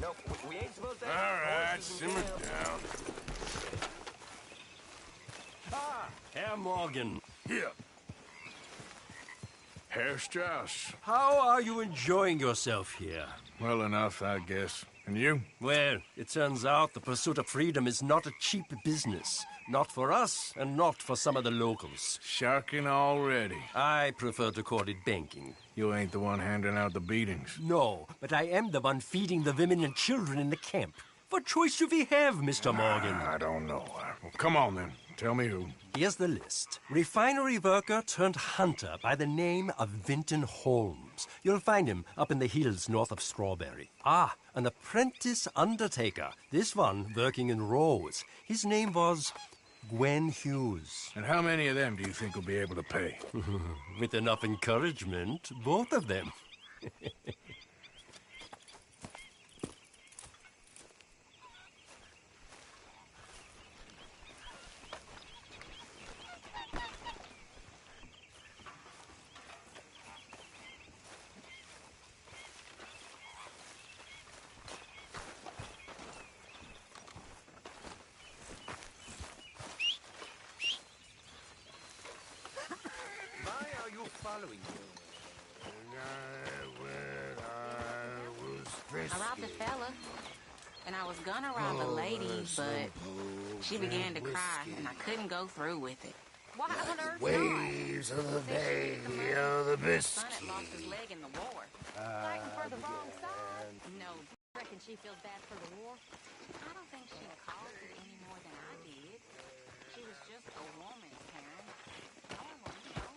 No, we ain't supposed to All have right, simmer down. Ah, Herr Morgan. Here. Herr Strauss. How are you enjoying yourself here? Well enough, I guess. And you? Well, it turns out the pursuit of freedom is not a cheap business. Not for us, and not for some of the locals. Sharking already. I prefer to call it banking. You ain't the one handing out the beatings. No, but I am the one feeding the women and children in the camp. What choice do we have, Mr. Morgan? I don't know. Well, come on, then. Tell me who. Here's the list. Refinery worker turned hunter by the name of Vinton Holmes. You'll find him up in the hills north of Strawberry. Ah, an apprentice undertaker. This one working in Rose. His name was Gwen Hughes. And how many of them do you think will be able to pay? With enough encouragement, both of them. Following you. I robbed a fella, and I was gonna rob a lady, but she began to cry, and I couldn't go through with it. Why on earth Waves of the bay of the My son biscuit. had lost his leg in the war. Fighting for the wrong side. No, Reckon she feels bad for the war. I don't think she caused it any more than I did. She was just a woman, Karen. Normal, you know.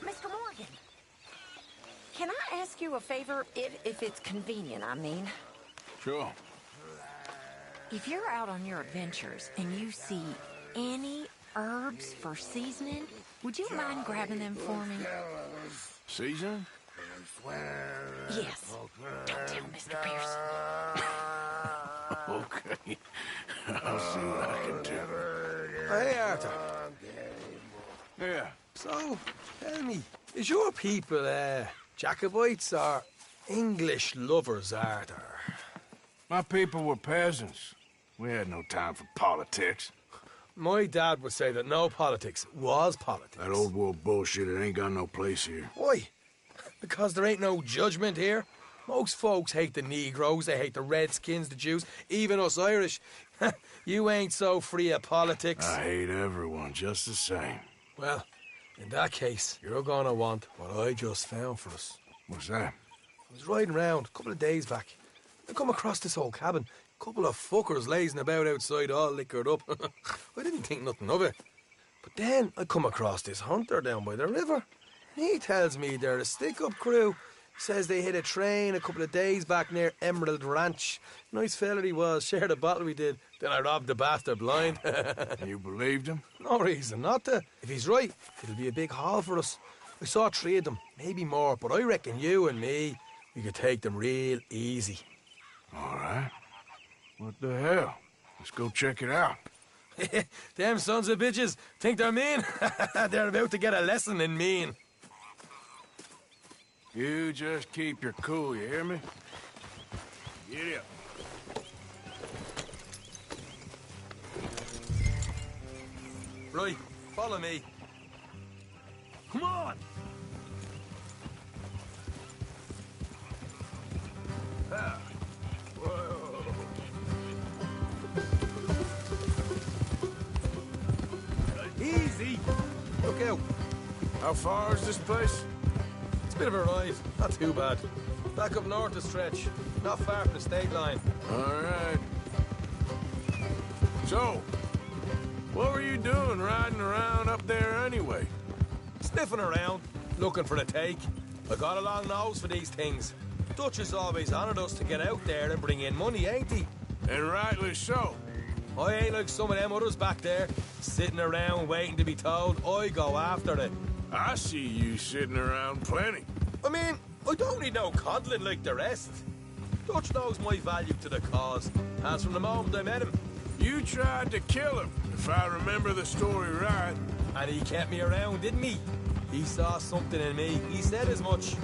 Mr. Morgan, can I ask you a favor, if it's convenient, I mean? Sure. If you're out on your adventures and you see any herbs for seasoning, would you mind grabbing them for me? Season? Yes. Don't tell Mr. Pierce. Okay. I'll see what I can do. Hey, Arthur. Yeah. So, tell me, is your people, Jacobites or English lovers, Arthur? My people were peasants. We had no time for politics. My dad would say that no politics was politics. That old world bullshit, it ain't got no place here. Why? Because there ain't no judgment here. Most folks hate the Negroes, they hate the Redskins, the Jews, even us Irish. You ain't so free of politics. I hate everyone just the same. Well, in that case, you're gonna want what I just found for us. What's that? I was riding round a couple of days back. I come across this old cabin. Couple of fuckers lazing about outside all liquored up. I didn't think nothing of it. But then I come across this hunter down by the river. And he tells me they're a stick-up crew. Says they hit a train a couple of days back near Emerald Ranch. Nice fella he was, shared a bottle we did. Then I robbed the bastard blind. You believed him? No reason not to. If he's right, it'll be a big haul for us. I saw 3 of them, maybe more, but I reckon you and me, we could take them real easy. All right. What the hell? Let's go check it out. Them sons of bitches think they're mean. They're about to get a lesson in mean. You just keep your cool, you hear me? Get up. Right, follow me. Come on! Ah. Whoa. Easy! Look out. How far is this place? It's a bit of a ride, not too bad. Back up north a stretch, not far from the state line. All right. So, what were you doing riding around up there anyway? Sniffing around, looking for a take. I got a long nose for these things. Dutch has always honoured us to get out there and bring in money, ain't he? And rightly so. I ain't like some of them others back there, sitting around waiting to be told. I go after it. I see you sitting around plenty. I mean, I don't need no coddling like the rest. Dutch knows my value to the cause, as from the moment I met him. You tried to kill him, if I remember the story right. And he kept me around, didn't he? He saw something in me. He said as much.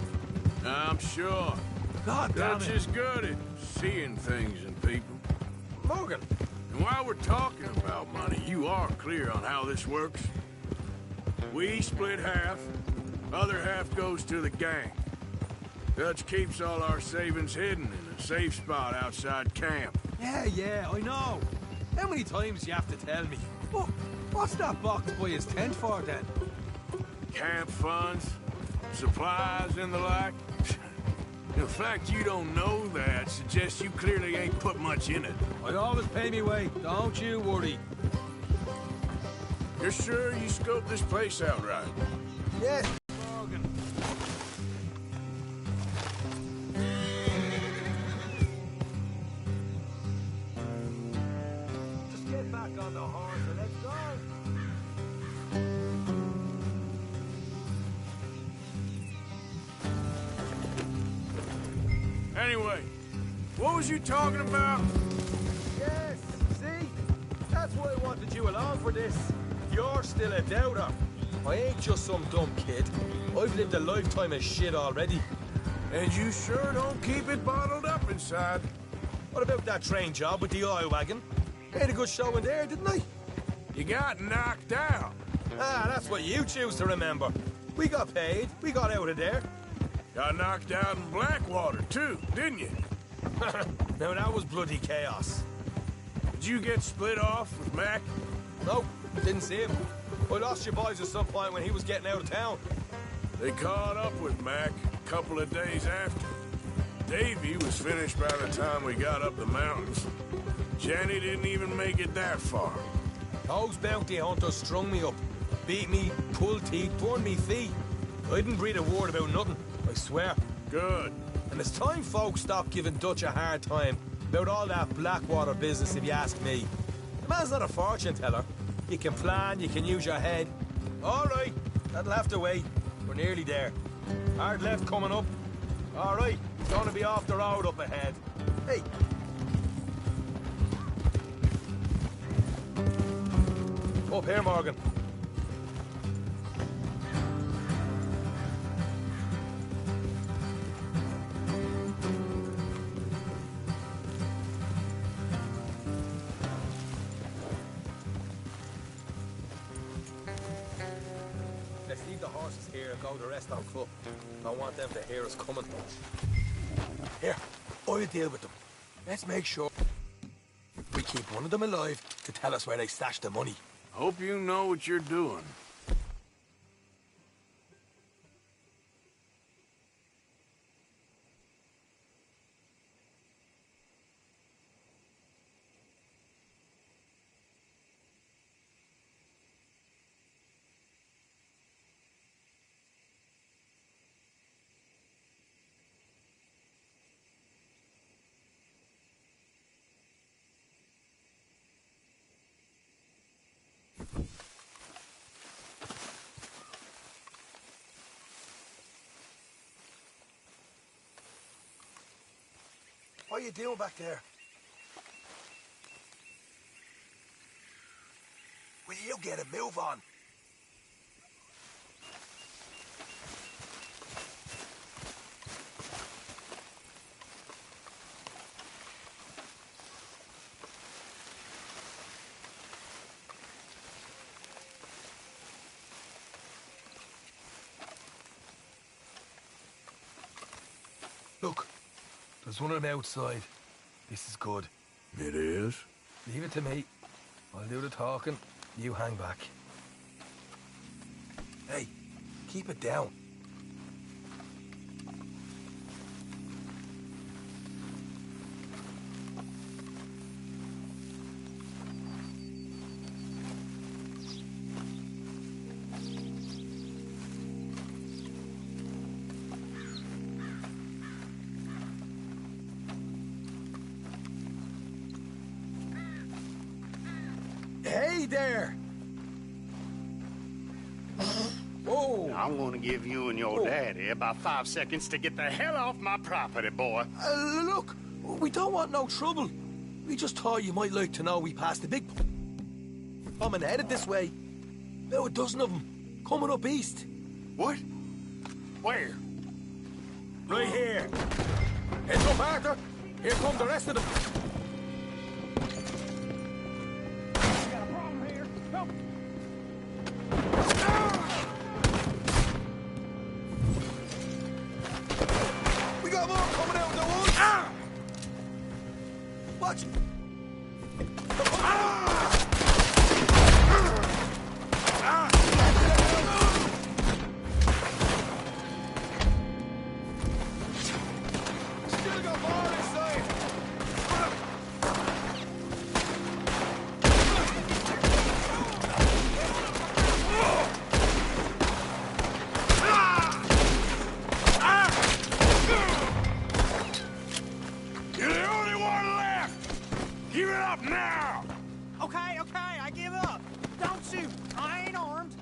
I'm sure. God damn Dutch it. is good at seeing things in people. Morgan. And while we're talking about money, you are clear on how this works? We split half, other half goes to the gang. Dutch keeps all our savings hidden in a safe spot outside camp. Yeah, I know. How many times do you have to tell me? Oh, what's that box by his tent for, then? Camp funds, supplies, and the like. The fact you don't know that suggests you clearly ain't put much in it. I always pay me way, don't you worry. You're sure you scoped this place out right? Yes, Morgan. Just get back on the horse and let's go. Anyway, what was you talking about? Yes, see? That's why I wanted you along for this. You're still a doubter. I ain't just some dumb kid. I've lived a lifetime of shit already. And you sure don't keep it bottled up inside. What about that train job with the oil wagon? Made a good show in there, didn't I? You got knocked out. Ah, that's what you choose to remember. We got paid. We got out of there. Got knocked out in Blackwater, too, didn't you? Now, that was bloody chaos. Did you get split off with Mac? Nope, didn't see him. I lost your boys at some point when he was getting out of town. They caught up with Mac a couple of days after. Davy was finished by the time we got up the mountains. Jenny didn't even make it that far. Those bounty hunters strung me up. Beat me, pulled teeth, torn me feet. I didn't breathe a word about nothing, I swear. Good. And it's time folks stopped giving Dutch a hard time about all that Blackwater business, if you ask me. The man's not a fortune teller. You can plan, you can use your head. All right, that'll have to wait. We're nearly there. Hard left coming up. All right, gonna be off the road up ahead. Hey. Up here, Morgan. Let's leave the horses here and go the rest on foot. Don't want them to hear us coming. Here, I'll deal with them. Let's make sure we keep one of them alive to tell us where they stashed the money. Hope you know what you're doing. What are you doing back there? Will you get a move on? Look, there's one of them outside. This is good. It is? Leave it to me. I'll do the talking. You hang back. Hey, keep it down. there! Whoa! I'm gonna give you and your daddy about 5 seconds to get the hell off my property, boy. Look, we don't want no trouble. We just thought you might like to know we passed a big bomb and headed this way. About a dozen of them, coming up east. What? Where? Right here. Heads up, Arthur. Here come the rest of them. We got a problem here. Help! We got more coming out of the woods. Watch. Still got more inside. You're the only one left! Give it up now! Okay, I give up. Don't shoot. I ain't armed.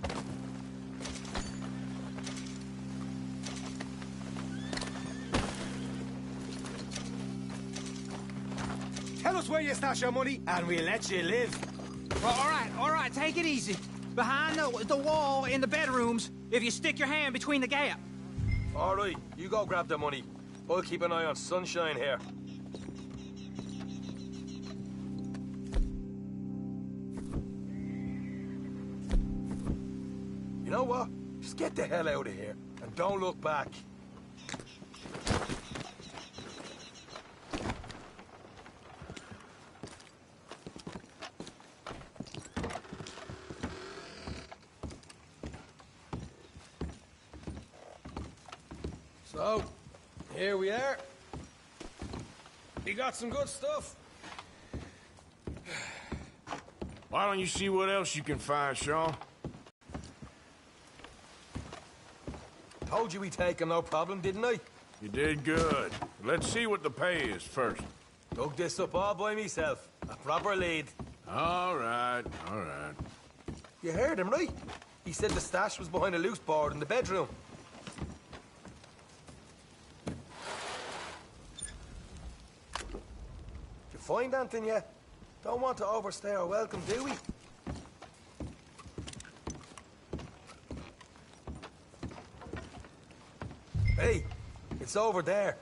Tell us where you stash your money, and we'll let you live. All right, take it easy. Behind the wall in the bedrooms, if you stick your hand between the gap. All right, you go grab the money. I'll keep an eye on Sunshine here. You know what? Just get the hell out of here and don't look back. So, here we are. You got some good stuff. Why don't you see what else you can find, Sean? Told you we take 'em, no problem, didn't I? You did good. Let's see what the pay is first. Dug this up all by myself. A proper lead. All right, all right. You heard him, right? He said the stash was behind a loose board in the bedroom. Did you find anything yet? Don't want to overstay our welcome, do we? Hey, it's over there.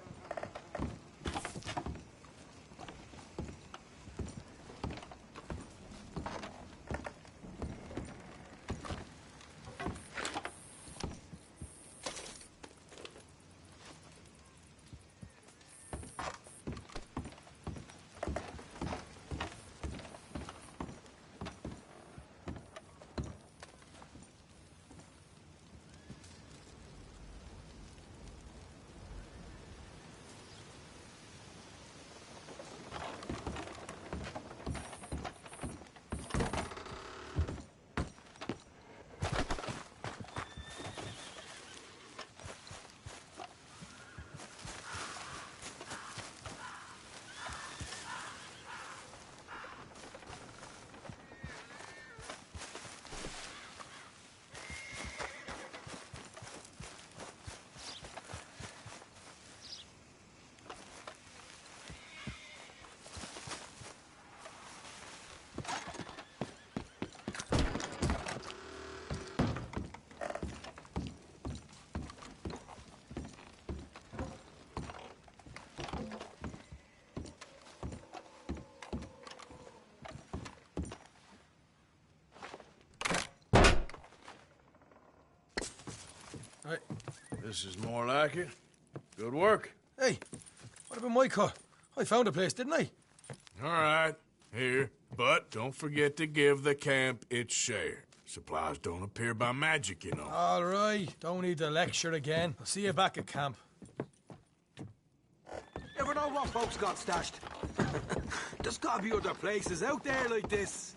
Right. This is more like it. Good work. Hey, what about my car? I found a place, didn't I? All right. Here. But don't forget to give the camp its share. Supplies don't appear by magic, you know. All right, don't need the lecture again. I'll see you back at camp. Never know what folks got stashed. There's gotta be other places out there like this.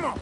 on!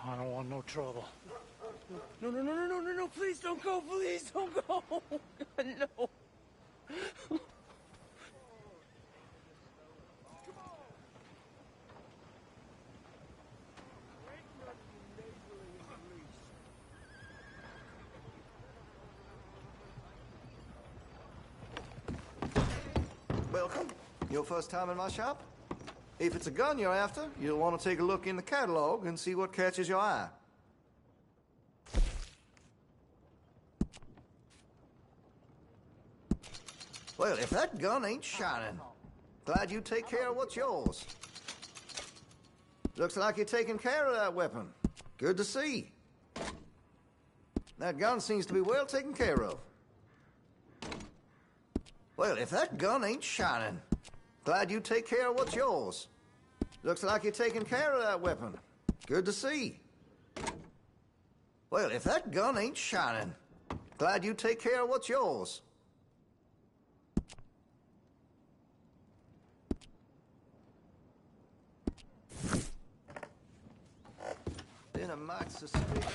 I don't want no trouble. No, please don't go, please don't go. No. Welcome. Your first time in my shop? If it's a gun you're after, you'll want to take a look in the catalog and see what catches your eye. Well, if that gun ain't shining, glad you take care of what's yours. Looks like you're taking care of that weapon. Good to see. That gun seems to be well taken care of. Well, if that gun ain't shining, glad you take care of what's yours. Looks like you're taking care of that weapon. Good to see. Well, if that gun ain't shining, glad you take care of what's yours. Been a mite suspicious.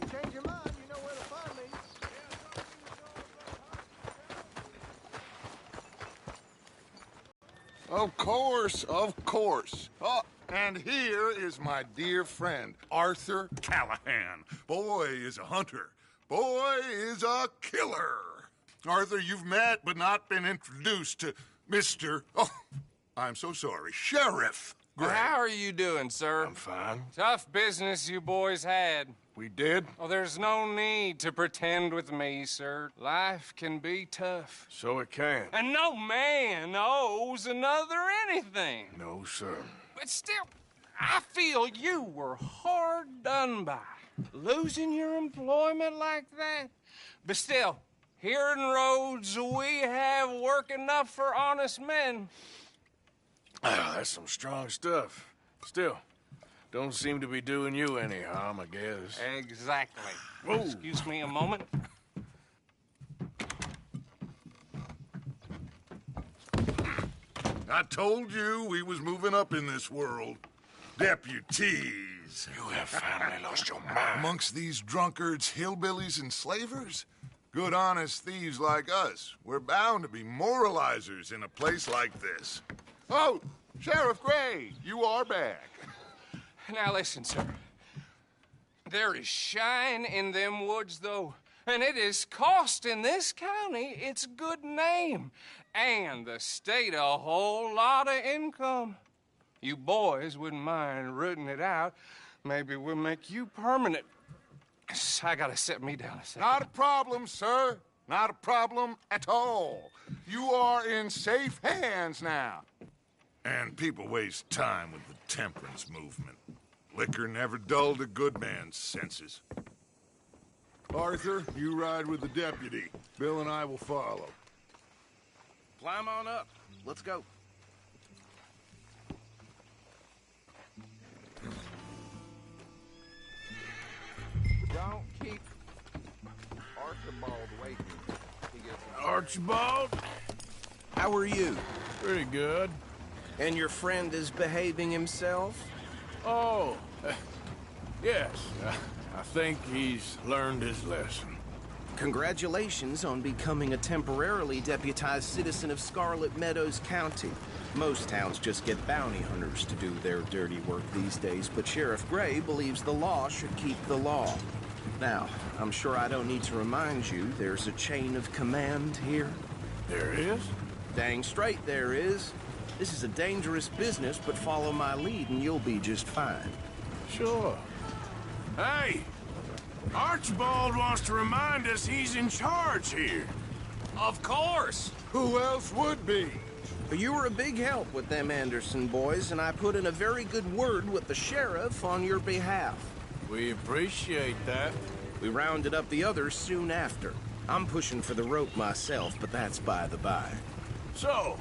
You change your mind, you know where to find me. Of course, of course. Oh, and here is my dear friend, Arthur Callahan. Boy is a hunter. Boy is a killer. Arthur, you've met but not been introduced to Mr. Oh, I'm so sorry. Sheriff Gray. How are you doing, sir? I'm fine. Tough business you boys had. We did? Oh, there's no need to pretend with me, sir. Life can be tough. So it can. And no man owes another anything. No, sir. But still, I feel you were hard done by. Losing your employment like that. But still, here in Rhodes, we have work enough for honest men. Ah, that's some strong stuff. Still, don't seem to be doing you any harm, I guess. Exactly. Whoa. Excuse me a moment. I told you we was moving up in this world. Deputies. You have finally lost your mind. Amongst these drunkards, hillbillies, and slavers? Good honest thieves like us. We're bound to be moralizers in a place like this. Oh, Sheriff Gray, you are back. Now listen, sir. There is shine in them woods, though, and it is costing this county its good name and the state a whole lot of income. You boys wouldn't mind rooting it out. Maybe we'll make you permanent. I gotta set me down a second. Not a problem, sir. Not a problem at all. You are in safe hands now. And people waste time with the temperance movement. Liquor never dulled a good man's senses. Arthur, you ride with the deputy. Bill and I will follow. Climb on up. Let's go. Don't keep Archibald waiting. Archibald? How are you? Pretty good. And your friend is behaving himself? Oh, yes. I think he's learned his lesson. Congratulations on becoming a temporarily deputized citizen of Scarlet Meadows County. Most towns just get bounty hunters to do their dirty work these days, but Sheriff Gray believes the law should keep the law. Now, I'm sure I don't need to remind you there's a chain of command here. There is? Dang straight there is. This is a dangerous business, but follow my lead and you'll be just fine. Sure. Hey! Archibald wants to remind us he's in charge here. Of course! Who else would be? You were a big help with them Anderson boys, and I put in a very good word with the sheriff on your behalf. We appreciate that. We rounded up the others soon after. I'm pushing for the rope myself, but that's by the by. So,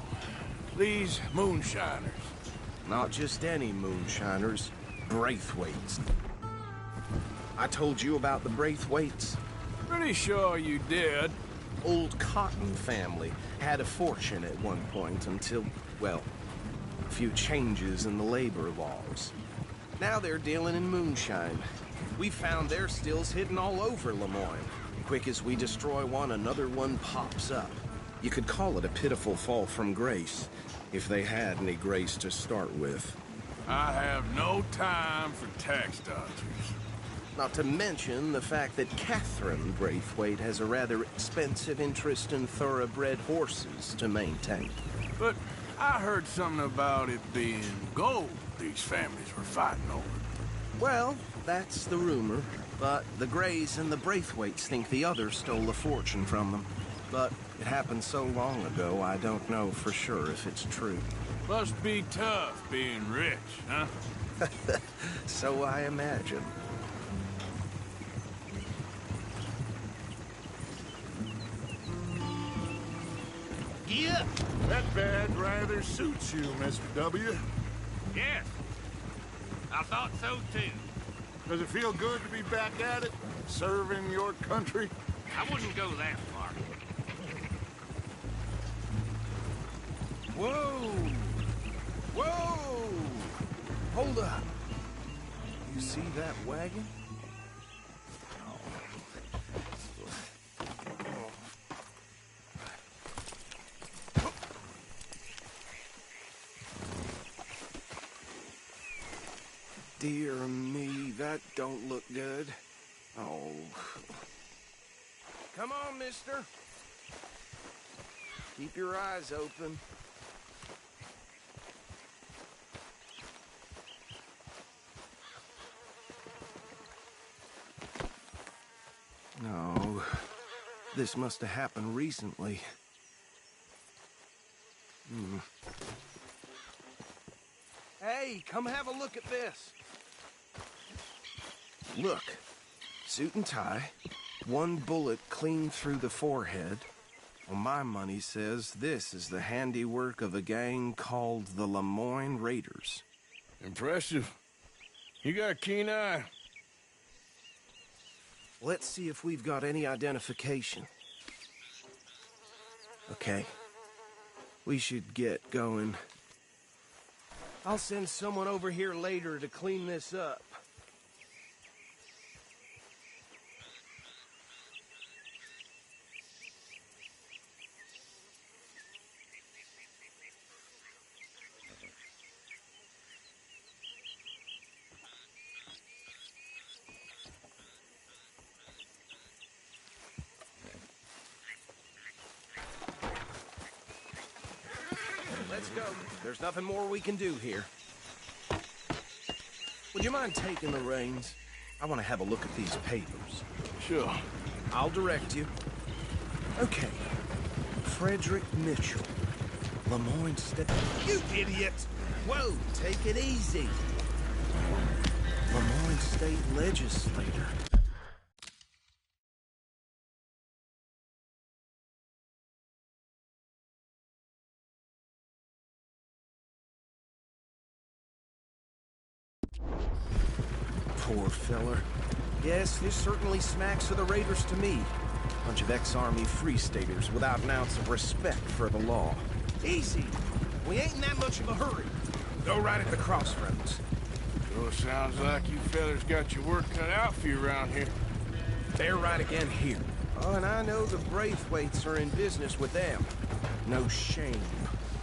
these moonshiners. Not just any moonshiners, Braithwaites. I told you about the Braithwaites? Pretty sure you did. Old Cotton family had a fortune at one point until, well, a few changes in the labor laws. Now they're dealing in moonshine. We found their stills hidden all over Lemoyne. Quick as we destroy one, another one pops up. You could call it a pitiful fall from grace, if they had any grace to start with. I have no time for tax dodgers. Not to mention the fact that Catherine Braithwaite has a rather expensive interest in thoroughbred horses to maintain. But I heard something about it being gold these families were fighting over. Well, that's the rumor. But the Grays and the Braithwaites think the others stole a fortune from them. But it happened so long ago, I don't know for sure if it's true. Must be tough being rich, huh? So I imagine. Yeah. That bag rather suits you, Mr. W. Yes. I thought so, too. Does it feel good to be back at it, serving your country? I wouldn't go that far. Whoa! Whoa! Hold up. You see that wagon? Dear me, that don't look good. Oh. Come on, mister. Keep your eyes open. This must have happened recently. Hey, come have a look at this. Look, suit and tie, one bullet clean through the forehead. Well, my money says this is the handiwork of a gang called the Lemoyne Raiders. Impressive. You got a keen eye. Let's see if we've got any identification. Okay. We should get going. I'll send someone over here later to clean this up. Let's go. There's nothing more we can do here. Would you mind taking the reins? I want to have a look at these papers. Sure. I'll direct you. Okay. Frederick Mitchell. Lemoyne State... You idiot! Whoa, take it easy. Lemoyne State Legislator. Poor feller. Yes, this certainly smacks of the Raiders to me. Bunch of ex-Army Free Staters without an ounce of respect for the law. Easy! We ain't in that much of a hurry. Go right at the crossroads. Sure sounds like you fellas got your work cut out for you around here. They're right again here. Oh, and I know the Braithwaites are in business with them. No shame.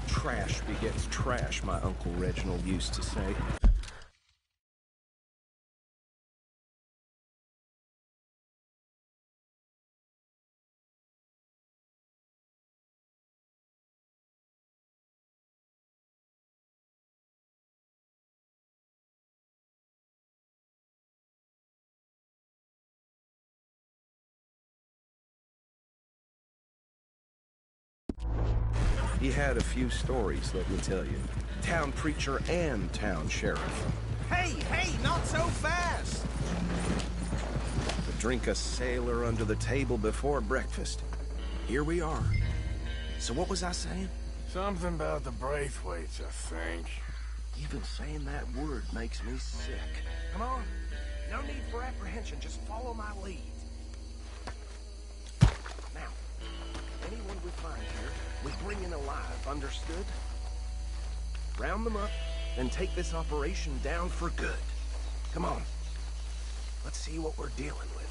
Trash begets trash, my Uncle Reginald used to say. He had a few stories, let me tell you. Town preacher and town sheriff. Hey, not so fast! To drink a sailor under the table before breakfast. Here we are. So what was I saying? Something about the Braithwaites, I think. Even saying that word makes me sick. Come on. No need for apprehension. Just follow my lead. Now, anyone we find here, we bring in alive, understood? Round them up, and take this operation down for good. Come on. Let's see what we're dealing with.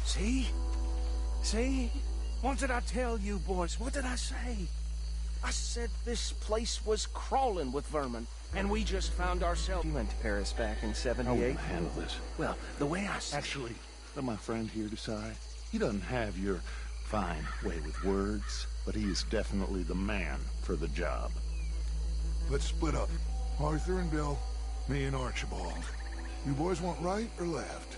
See? See? What did I tell you, boys? What did I say? I said this place was crawling with vermin, and we just found ourselves... You went to Paris back in '78? How will you handle this? Well, the way I... Actually, let my friend here decide. He doesn't have your fine way with words, but he is definitely the man for the job. Let's split up. Arthur and Bill, me and Archibald. You boys want right or left?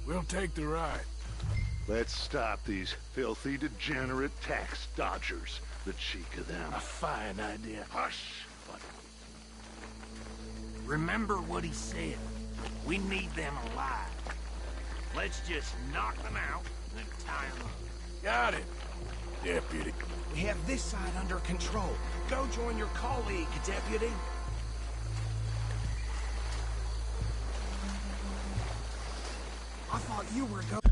We'll take the right. Let's stop these filthy, degenerate tax dodgers. The cheek of them. A fine idea. Hush, buddy. Remember what he said. We need them alive. Let's just knock them out and tie them up. Got it, Deputy. We have this side under control. Go join your colleague, Deputy. I thought you were going...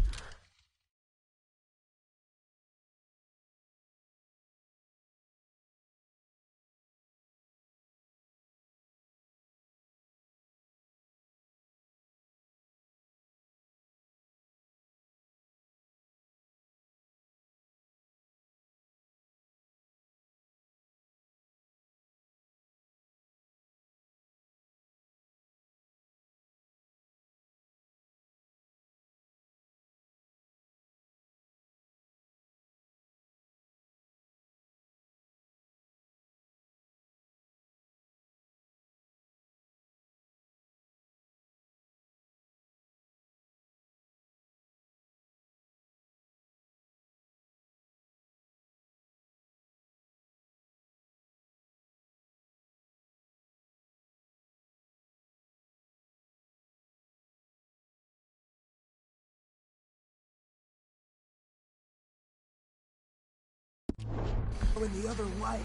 going the other way.